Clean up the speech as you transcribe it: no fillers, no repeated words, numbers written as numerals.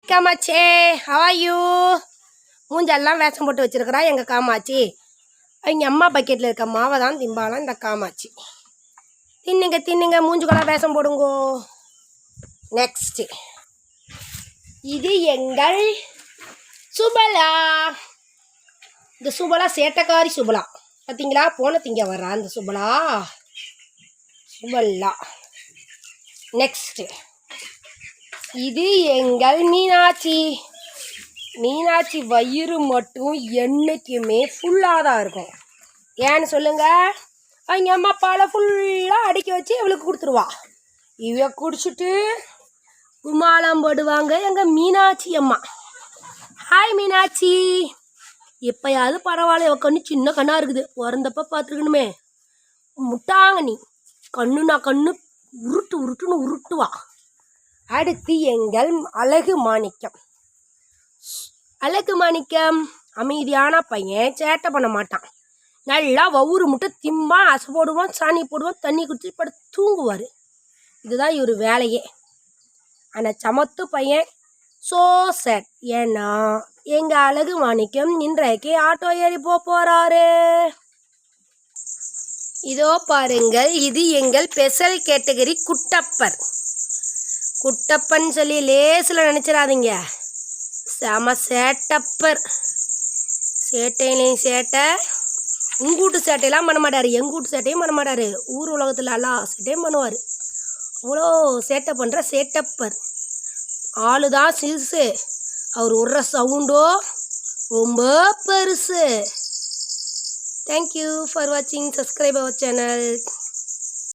காமாச்சே, how are you? மூஞ்செல்லாம் வேஷம் போட்டு வச்சிருக்கிறா எங்கள் காமாட்சி. எங்கள் அம்மா பக்கெட்டில் இருக்க மாவை தான் திம்பாலாம் இந்த காமாட்சி. தின்னுங்க தின்னுங்க, மூஞ்சுக்கெல்லாம் வேஷம் போடுங்கோ. நெக்ஸ்ட்டு இது எங்கள் சுபலா. இந்த சுபலா சேட்டக்காரி சுபலா. பார்த்தீங்களா, போன திங்க வர்றா இந்த சுபலா. சுபலா. நெக்ஸ்ட்டு இது எங்கள் மீனாட்சி. மீனாட்சி வயிறு மட்டும் என்றைக்குமே ஃபுல்லாக தான் இருக்கும். ஏன்னு சொல்லுங்க, அவங்க அம்மா அப்பாவில் ஃபுல்லாக அடுக்கி வச்சு இவளுக்கு கொடுத்துருவா. இவ குடிச்சிட்டு குமாலம் போடுவாங்க எங்கள் மீனாட்சி அம்மா. ஹாய் மீனாட்சி. எப்போயாவது பரவாயில்ல, கண்ணு சின்ன கண்ணாக இருக்குது. பிறந்தப்ப பார்த்துருக்கணுமே, முட்டாங்க நீ. கண்ணுனா கண்ணு உருட்டு உருட்டுன்னு உருட்டுவா. அடுத்து எங்கள் அழகு மாணிக்கம். அழகு மாணிக்கம் அமைதியான பையன், சேட்டை பண்ண மாட்டான். நல்லா வவுறு முட்டை திம்பான், அசை போடுவான், சாணி போடுவான், தண்ணி குடிச்சு படுத்து தூங்குவார். இதுதான் இவர் வேலையே. ஆனால் சமத்து பையன். So sad. ஏன்னா எங்கள் அழகு மாணிக்கம் இன்றைக்கு ஆட்டோ ஏறி போகிறாரு. இதோ பாருங்கள், இது எங்கள் ஸ்பெஷல் கேட்டகரி குட்டப்பர். குட்டப்பன் சொல்லி லேசில் நினச்சிடாதீங்க, செம சேட்டப்பர். சேட்டையிலையும் சேட்டை. உங்கூட்டு சேட்டையெல்லாம் பண்ண மாட்டார், எங்கூட்டு சேட்டையும் பண்ண மாட்டார். ஊர் உலகத்தில் எல்லாம் சேட்டையும் பண்ணுவார். அவ்வளோ சேட்டை பண்ணுற சேட்டப்பர். ஆளு தான் சிறுசு, அவர் விட்ற சவுண்டோ ரொம்ப பெருசு. தேங்க்யூ ஃபார் வாட்சிங். Subscribe our channel.